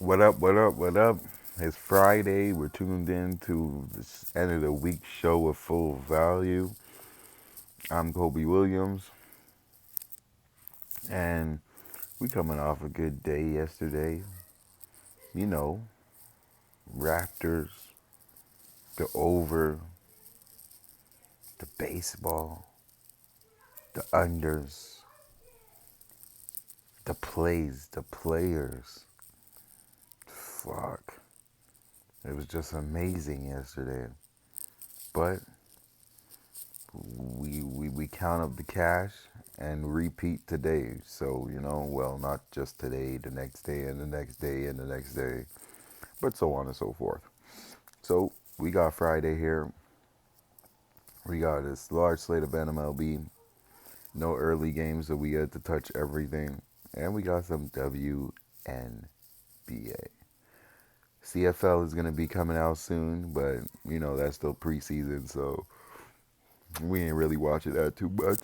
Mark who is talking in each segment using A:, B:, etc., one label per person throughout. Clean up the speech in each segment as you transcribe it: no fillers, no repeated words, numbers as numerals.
A: What up, what up, what up? It's Friday. We're tuned in to this end of the week show of Full Value. I'm Kobe Williams, and we coming off a good day yesterday. You know, Raptors, the over, the baseball, the unders, the plays, the players. Fuck. It was just amazing yesterday. But we count up the cash and repeat today. So, well, not just today, the next day, and the next day, and the next day, but so on and so forth. So, we got Friday here. We got this large slate of MLB. No early games, so we get to touch everything. And we got some WNBA. CFL is going to be coming out soon, but, that's still preseason, so we ain't really watching that too much.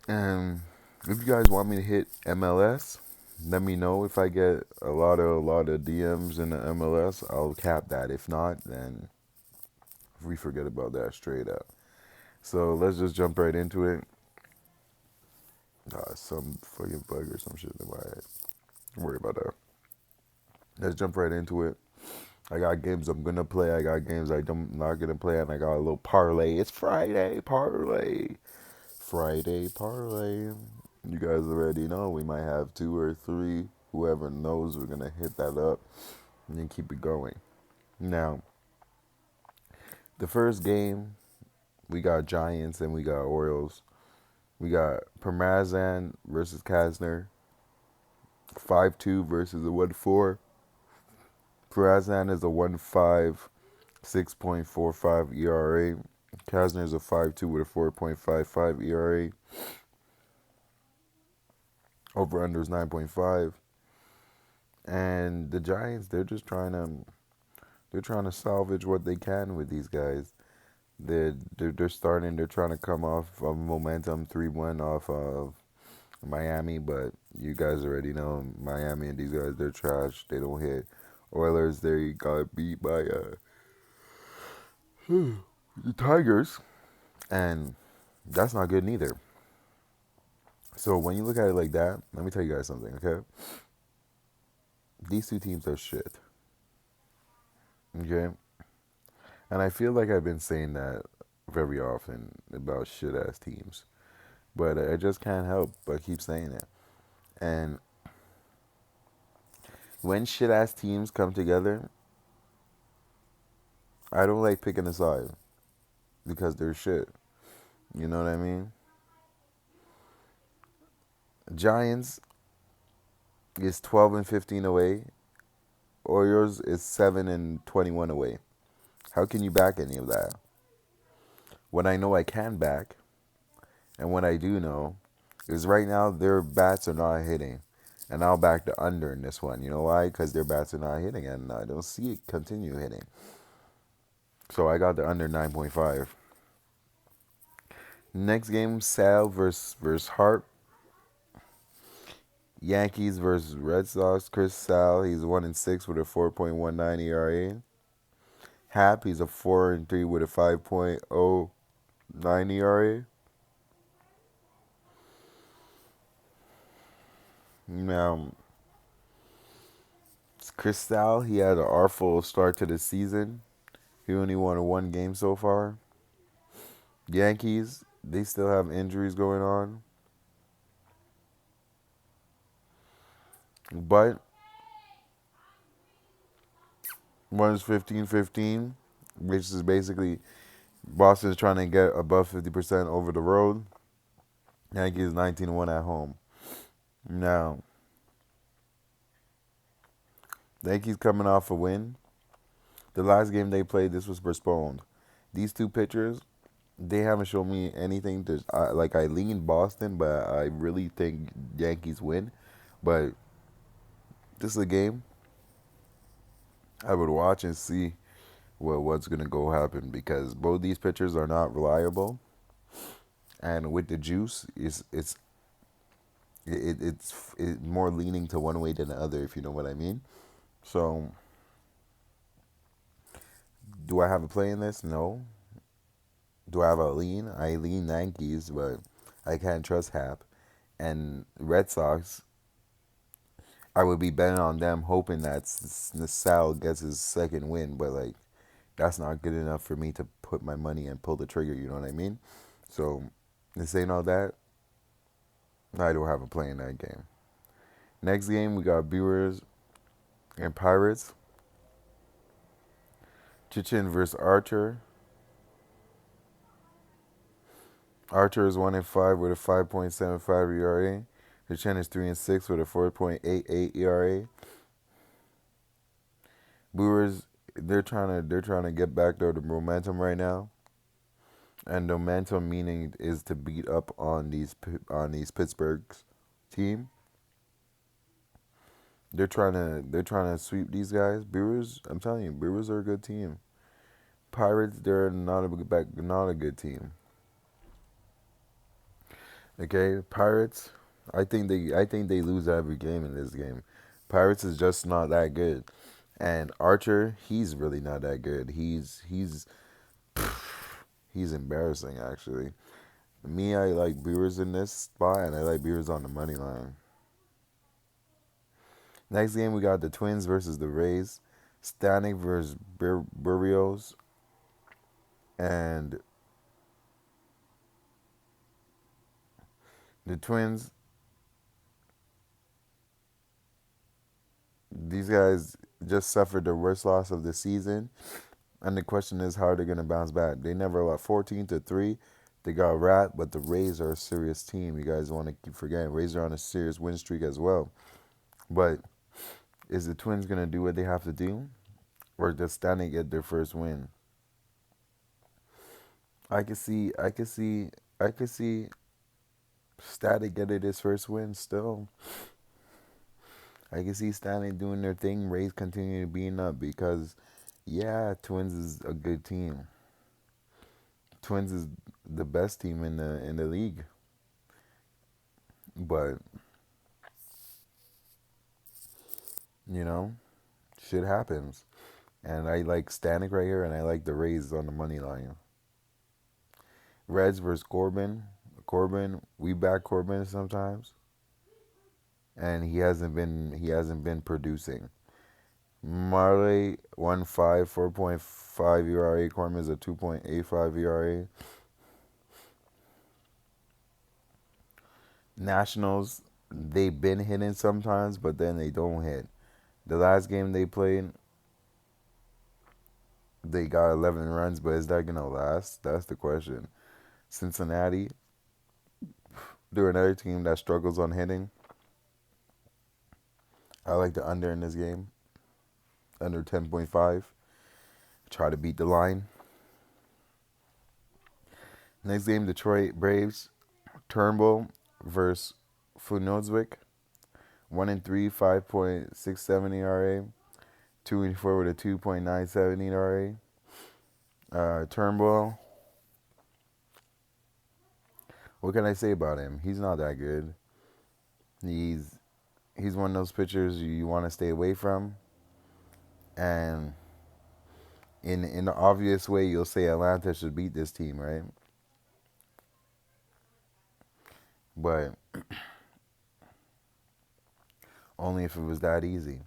A: And if you guys want me to hit MLS, let me know. If I get a lot of DMs in the MLS, I'll cap that. If not, then we forget about that straight up. So let's just jump right into it. Some fucking bug or some shit in my head. Don't worry about that. Let's jump right into it. I got games I'm gonna play. I got games I'm not gonna play, and I got a little parlay. It's Friday parlay. Friday parlay. You guys already know we might have two or three. Whoever knows, we're gonna hit that up and then keep it going. Now, the first game, we got Giants and we got Orioles. We got Parmesan versus Kasner. 5-2 versus a 1-4. Parmesan is a 1-5, 6.45 ERA. Kasner is a 5-2 with a 4.55 ERA. Over under is 9.5. And the Giants, they're trying to salvage what they can with these guys. They're starting. They're trying to come off of momentum 3-1 off of Miami, but you guys already know Miami and these guys, they're trash. They don't hit. Oilers, they got beat by the Tigers, and that's not good neither. So when you look at it like that, let me tell you guys something, okay? These two teams are shit, okay? And I feel like I've been saying that very often about shit ass teams, but I just can't help but keep saying it. And when shit ass teams come together, I don't like picking a side because they're shit. You know what I mean? Giants is 12 and 15 away. Orioles is 7 and 21 away. How can you back any of that? What I know I can back, and what I do know, is right now their bats are not hitting. And I'll back the under in this one. You know why? Because their bats are not hitting, and I don't see it continue hitting. So I got the under 9.5. Next game, Sal versus Hart. Yankees versus Red Sox. Chris Sal, he's 1-6 with a 4.19 ERA. Hap, he's a 4-3 with a 5.09 ERA. Now, Chris Sal, he had an awful start to the season. He only won one game so far. Yankees, they still have injuries going on. But one's 15-15, which is basically Boston's trying to get above 50% over the road. Yankees 19-1 at home. Now, the Yankees coming off a win. The last game they played, this was postponed. These two pitchers, they haven't shown me anything. I lean Boston, but I really think Yankees win. But this is a game I would watch and see what's gonna go happen because both these pitchers are not reliable. And with the juice, It's more leaning to one way than the other, if you know what I mean. So, do I have a play in this? No. Do I have a lean? I lean Yankees, but I can't trust Hap. And Red Sox, I would be betting on them, hoping that Sal gets his second win, but like that's not good enough for me to put my money and pull the trigger. You know what I mean? So, this ain't all that. I don't have a play in that game. Next game, we got Brewers and Pirates. Chichin versus Archer. Archer is 1-5 with a 5.75 ERA. Chichin is 3-6 with a 4.88 ERA. Brewers, they're trying to get back their momentum right now, and the momentum meaning is to beat up on these Pittsburgh's team. They're trying to sweep these guys. Brewers, I'm telling you, Brewers are a good team. Pirates, they're not a good team. Okay, Pirates, I think they lose every game in this game. Pirates is just not that good. And Archer, he's really not that good. He's embarrassing actually. Me, I like Brewers in this spot, and I like Brewers on the money line. Next game, we got the Twins versus the Rays. Stanek versus Burrios. And the Twins, these guys just suffered the worst loss of the season. And the question is, how are they going to bounce back? They never lost 14-3. They got rat, but the Rays are a serious team. You guys want to keep forgetting. Rays are on a serious win streak as well. But is the Twins going to do what they have to do? Or does Stanek get their first win? I could see, I could see, I could see Static getting his first win still. I can see Stanek doing their thing, Rays continue being up because, yeah, Twins is a good team. Twins is the best team in the league, but you know, shit happens. And I like Stanek right here, and I like the Rays on the money line. Reds versus Corbin. Corbin, we back Corbin sometimes, and he hasn't been producing. Marley 1.5, 4.5 ERA. Corbin is a 2.85 ERA. Nationals, they've been hitting sometimes, but then they don't hit. The last game they played, they got 11 runs, but is that gonna last? That's the question. Cincinnati, they're another team that struggles on hitting. I like the under in this game, under 10.5. Try to beat the line. Next game, Detroit Braves, Turnbull versus Funozwick. 1-3, 5.67 ERA. 2-4 with a 2.97 ERA. Turnbull, what can I say about him? He's not that good. He's he's one of those pitchers you want to stay away from. And in the obvious way, you'll say Atlanta should beat this team, right? But only if it was that easy.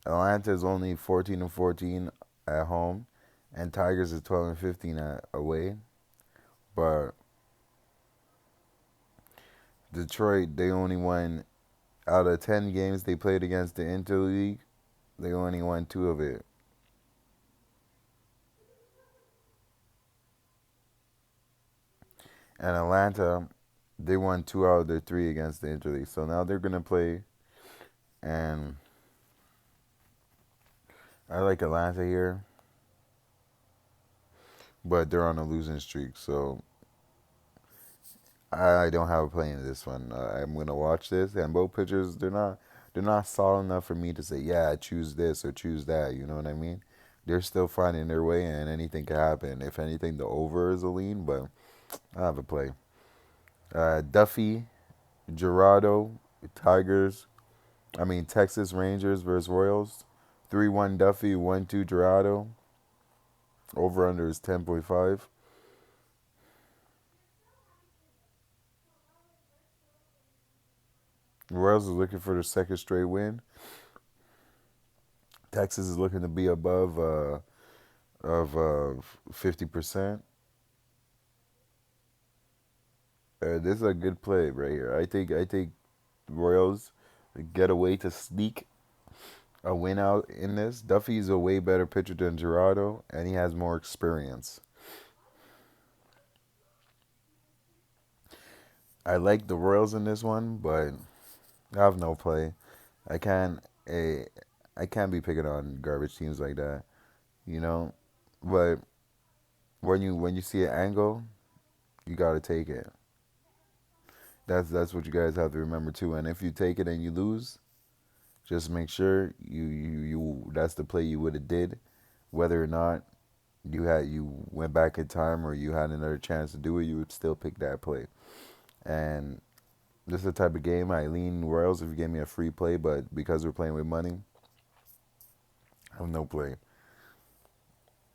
A: Atlanta is only 14-14 at home, and Tigers is 12-15 away. But Detroit, they only won out of 10 games they played against the Interleague. They only won 2 of it. And Atlanta, they won 2 out of their 3 against the Interleague. So now they're gonna play, and I like Atlanta here, but they're on a losing streak. So I don't have a play in this one. I'm gonna watch this, and both pitchers they're not solid enough for me to say yeah choose this or choose that. You know what I mean? They're still finding their way, and anything can happen. If anything, the over is a lean, but I have a play. Duffy, Gerardo. Tigers. Texas Rangers versus Royals. 3-1 Duffy, 1-2 Dorado. Over under is 10.5. Royals is looking for their second straight win. Texas is looking to be above of 50%. This is a good play right here. I think Royals get a way to sneak a win out in this. Duffy's a way better pitcher than Gerardo, and he has more experience. I like the Royals in this one, but I have no play. I can't. eh, I can't be picking on garbage teams like that, you know. But when you see an angle, you gotta take it. That's what you guys have to remember too. And if you take it and you lose, just make sure you that's the play you would have did, whether or not you went back in time or you had another chance to do it, you would still pick that play. And this is the type of game I lean Royals if you gave me a free play, but because we're playing with money, I have no play.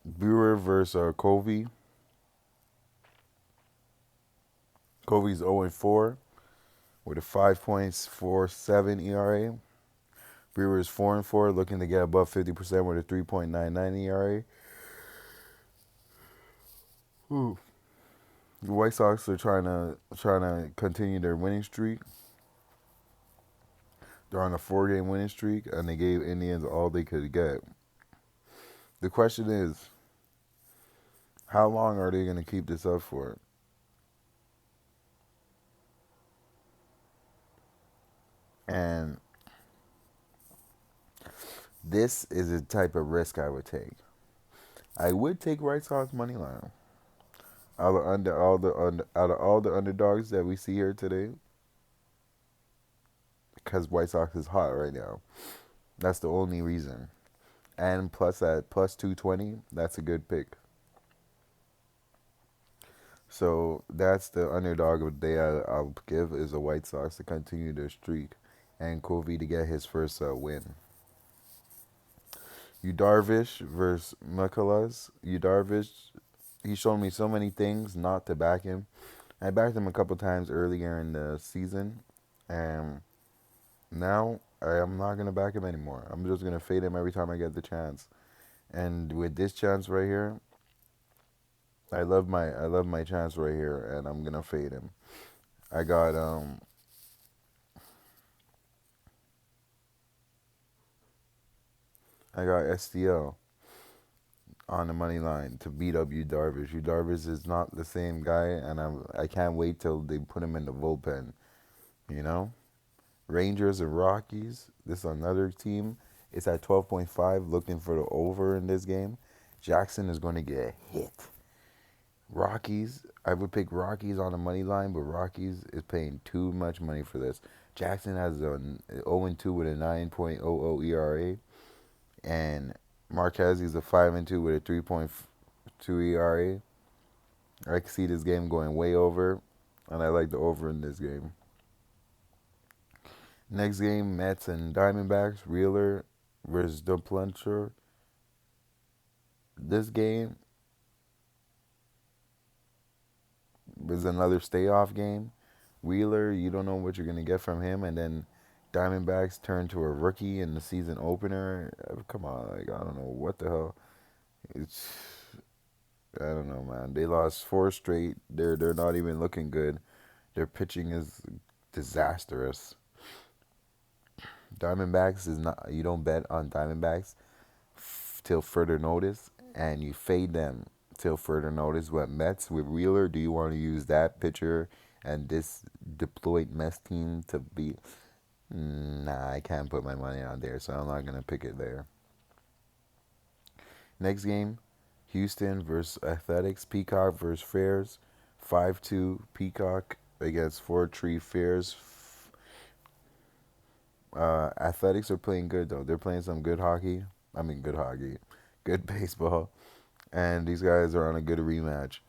A: Brewer versus Covey. Covey's 0-4 with a 5.47 ERA. Brewer is 4-4, looking to get above 50% with a 3.99 ERA. Ooh. The White Sox are trying to continue their winning streak. They're on a 4-game winning streak, and they gave Indians all they could get. The question is, how long are they going to keep this up for? And this is the type of risk I would take. I would take White Sox money line. Out of all the underdogs that we see here today, because White Sox is hot right now. That's the only reason. And plus at plus 220, that's a good pick. So that's the underdog of the day I'll give is the White Sox to continue their streak and Covey to get his first win. Darvish versus McCullers. Darvish, he showed me so many things not to back him. I backed him a couple times earlier in the season, and now I am not gonna back him anymore. I'm just gonna fade him every time I get the chance. And with this chance right here, I love my chance right here, and I'm gonna fade him. I got STL on the money line to beat up Darvish. Darvish is not the same guy, and I can't wait till they put him in the bullpen. You know, Rangers and Rockies. This is another team. It's at 12.5, looking for the over in this game. Jackson is going to get hit. Rockies, I would pick Rockies on the money line, but Rockies is paying too much money for this. Jackson has an 0-2 with a 9.00 ERA, and Marquez is a 5-2 with a 3.2 ERA. I can see this game going way over, and I like the over in this game. Next game, Mets and Diamondbacks. Wheeler versus Duplancher. This game is another stay off game. Wheeler, you don't know what you're gonna get from him, and then Diamondbacks turn to a rookie in the season opener. Come on, like I don't know what the hell. It's I don't know, man. They lost four straight. They're not even looking good. Their pitching is disastrous. Diamondbacks is not. You don't bet on Diamondbacks till further notice, and you fade them till further notice. But Mets with Wheeler, do you want to use that pitcher and this deployed Mets team to beat? Nah, I can't put my money on there, so I'm not gonna pick it there. Next game, Houston versus Athletics. Peacock versus Fairs. 5-2 Peacock against 4-3 Fairs. Athletics are playing good though. They're playing some good hockey. Good hockey, good baseball, and these guys are on a good rematch.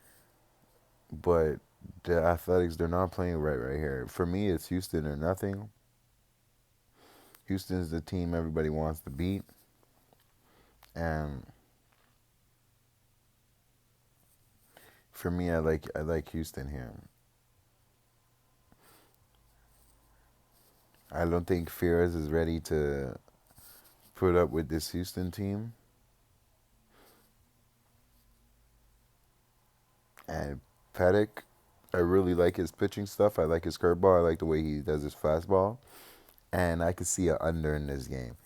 A: But the Athletics, they're not playing right here. For me, it's Houston or nothing. Houston's the team everybody wants to beat, and for me, I like Houston here. I don't think Fears is ready to put up with this Houston team. And Paddock, I really like his pitching stuff. I like his curveball. I like the way he does his fastball. And I could see a under in this game.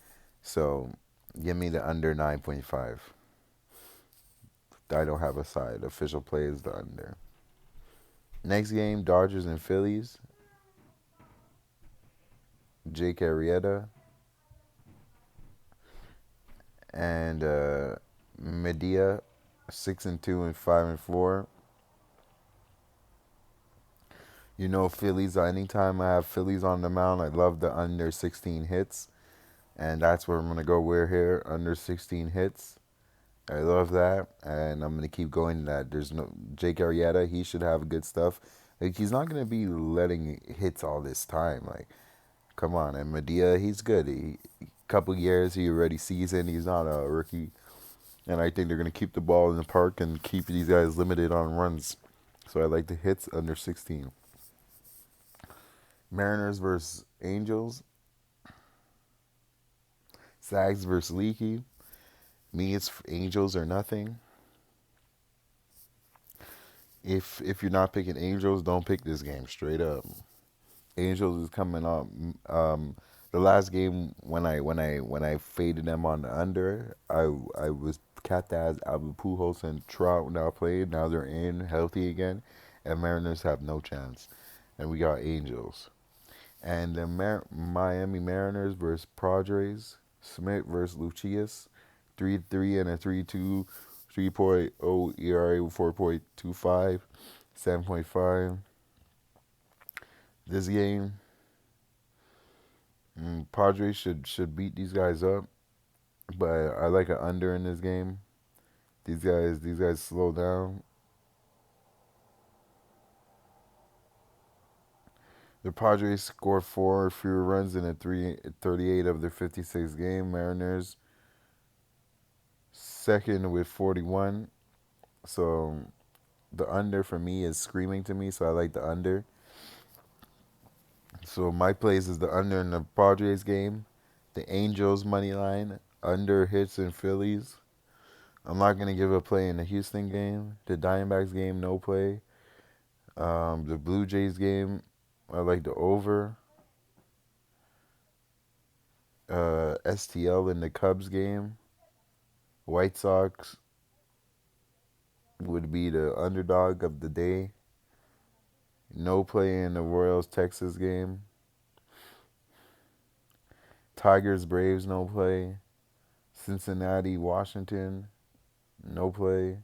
A: So give me the under 9.5. I don't have a side. Official play is the under. Next game, Dodgers and Phillies. Jake Arrieta and Medea, 6-2 and 5-4. You know, Phillies. Anytime I have Phillies on the mound, I love the under 16 hits, and that's where I'm gonna go. We're here under 16 hits. I love that, and I'm gonna keep going to that. There's no Jake Arrieta. He should have good stuff. Like he's not gonna be letting hits all this time. Like, come on. And Medea, he's good. Couple years, he already seasoned. He's not a rookie, and I think they're gonna keep the ball in the park and keep these guys limited on runs. So I like the hits under 16. Mariners versus Angels. Sags versus Leaky. Me, it's Angels or nothing. If you're not picking Angels, don't pick this game. Straight up, Angels is coming up. The last game when I faded them on the under, I was capped as Albert Pujols and Trout now played. Now they're in healthy again, and Mariners have no chance. And we got Angels and the Miami Mariners versus Padres. Smith versus Lucius. 3-3 and a 3-2. 3.0 ERA, 4.25, 7.5. This game, Padres should beat these guys up, but I like an under in this game. These guys slow down. The Padres scored four fewer runs in a 38 of their 56 game. Mariners second with 41. So the under for me is screaming to me, so I like the under. So my place is the under in the Padres game. The Angels money line, under hits in Phillies. I'm not gonna give a play in the Houston game. The Diamondbacks game, no play. The Blue Jays game, I like the over. STL in the Cubs game. White Sox would be the underdog of the day. No play in the Royals Texas game. Tigers Braves, no play. Cincinnati Washington, no play.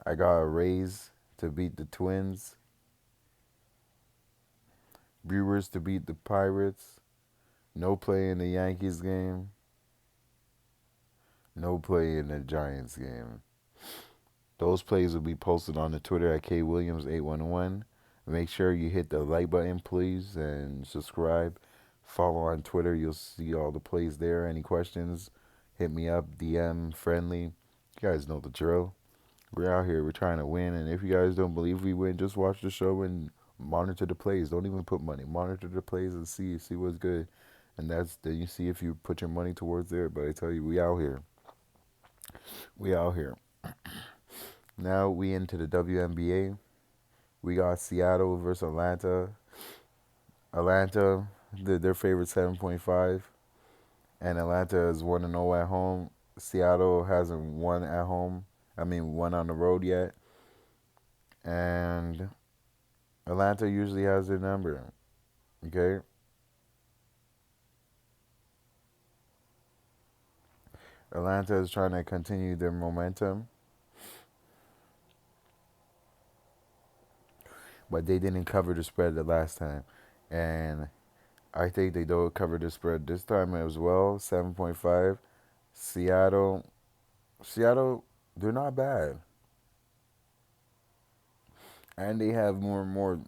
A: I got a Rays to beat the Twins. Brewers to beat the Pirates. No play in the Yankees game. No play in the Giants game. Those plays will be posted on the Twitter at KWilliams811. Make sure you hit the like button, please, and subscribe. Follow on Twitter. You'll see all the plays there. Any questions, hit me up, DM, friendly. You guys know the drill. We're out here. We're trying to win. And if you guys don't believe we win, just watch the show and monitor the plays. Don't even put money. Monitor the plays and see what's good. And then you see if you put your money towards there. But I tell you, we out here. We out here. Now we into the WNBA. We got Seattle versus Atlanta. Atlanta, their favorite 7.5. And Atlanta is 1-0 at home. Seattle hasn't won at home. Won on the road yet. And Atlanta usually has their number. Okay? Atlanta is trying to continue their momentum. But they didn't cover the spread the last time. And I think they don't cover the spread this time as well. 7.5. Seattle, they're not bad. And they have more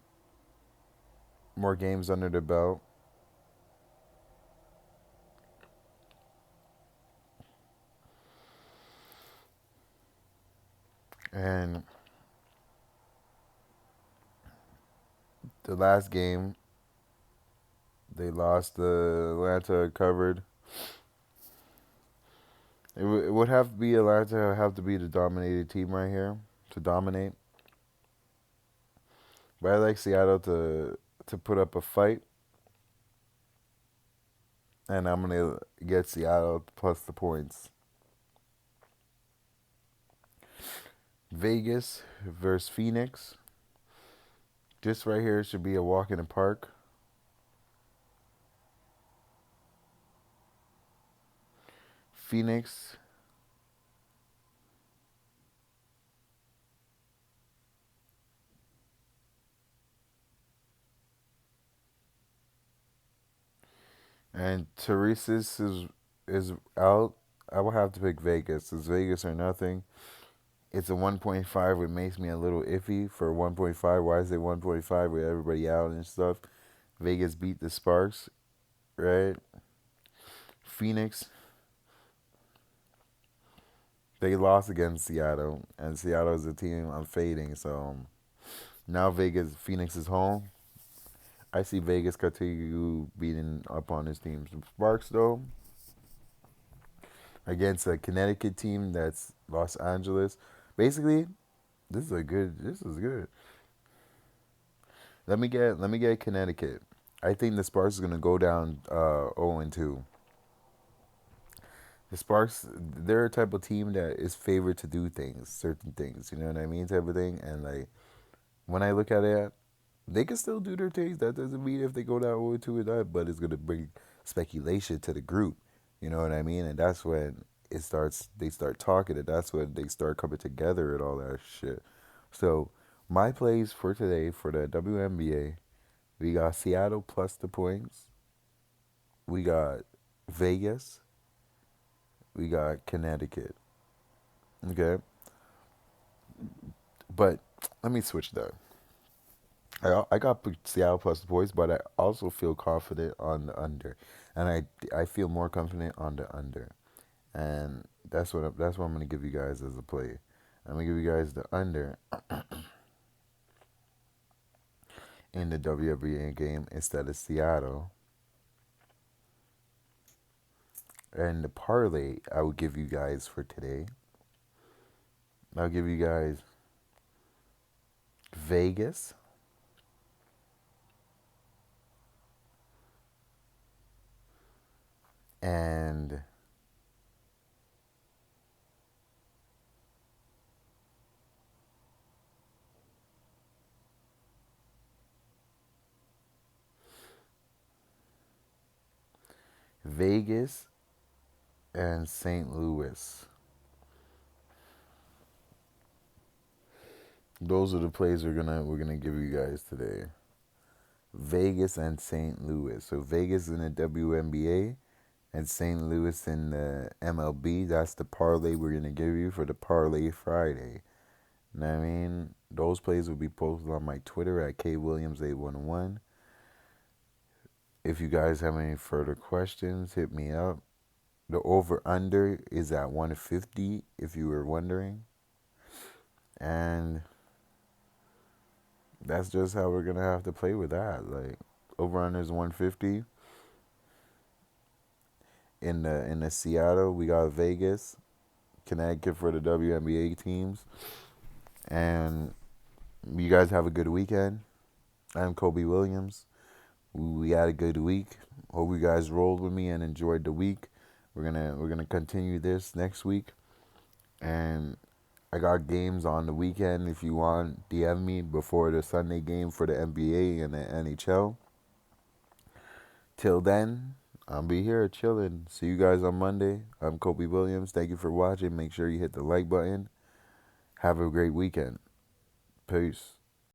A: games under the belt. And the last game, they lost. The Atlanta covered. It would have to be Atlanta. Have to be the dominated team right here to dominate. But I like Seattle to put up a fight, and I'm gonna get Seattle plus the points. Vegas versus Phoenix. This right here should be a walk in the park. Phoenix. And Teresa's is out. I will have to pick Vegas. It's Vegas or nothing. It's a 1.5, which makes me a little iffy for 1.5. Why is it 1.5 with everybody out and stuff? Vegas beat the Sparks, right? Phoenix, they lost against Seattle, and Seattle is a team I'm fading. So now Phoenix is home. I see Vegas continue beating up on this team. Sparks though, against a Connecticut team that's Los Angeles. Basically, this is good. This is good. Let me get Connecticut. I think the Sparks is gonna go down 0-2. The Sparks, they're a type of team that is favored to do things, certain things. You know what I mean, type of thing. And like when I look at it, they can still do their things. That doesn't mean if they go down 0-2 with that, but it's gonna bring speculation to the group. You know what I mean? And that's when it starts. They start talking, and that's when they start coming together and all that shit. So my plays for today for the WNBA, we got Seattle plus the points. We got Vegas. We got Connecticut. Okay, but let me switch that. I got Seattle plus the points, but I also feel confident on the under, and I feel more confident on the under, and that's what I'm gonna give you guys as a play. I'm gonna give you guys the under in the WNBA game instead of Seattle, and the parlay I will give you guys for today. I'll give you guys Vegas and Vegas and St. Louis. Those are the plays we're gonna give you guys today. Vegas and St. Louis. So Vegas in the WNBA and St. Louis in the MLB. That's the parlay we're gonna give you for the Parlay Friday. You know what I mean? Those plays will be posted on my Twitter at kwilliams811. If you guys have any further questions, hit me up. The over under is at 150 if you were wondering. And that's just how we're gonna have to play with that. Like over under is 150. In the Seattle, we got Vegas, Connecticut for the WNBA teams. And you guys have a good weekend. I'm Kobe Williams. We had a good week. Hope you guys rolled with me and enjoyed the week. We're gonna continue this next week. And I got games on the weekend. If you want, DM me before the Sunday game for the NBA and the NHL. Till then, I'll be here chilling. See you guys on Monday. I'm Kobe Williams. Thank you for watching. Make sure you hit the like button. Have a great weekend. Peace.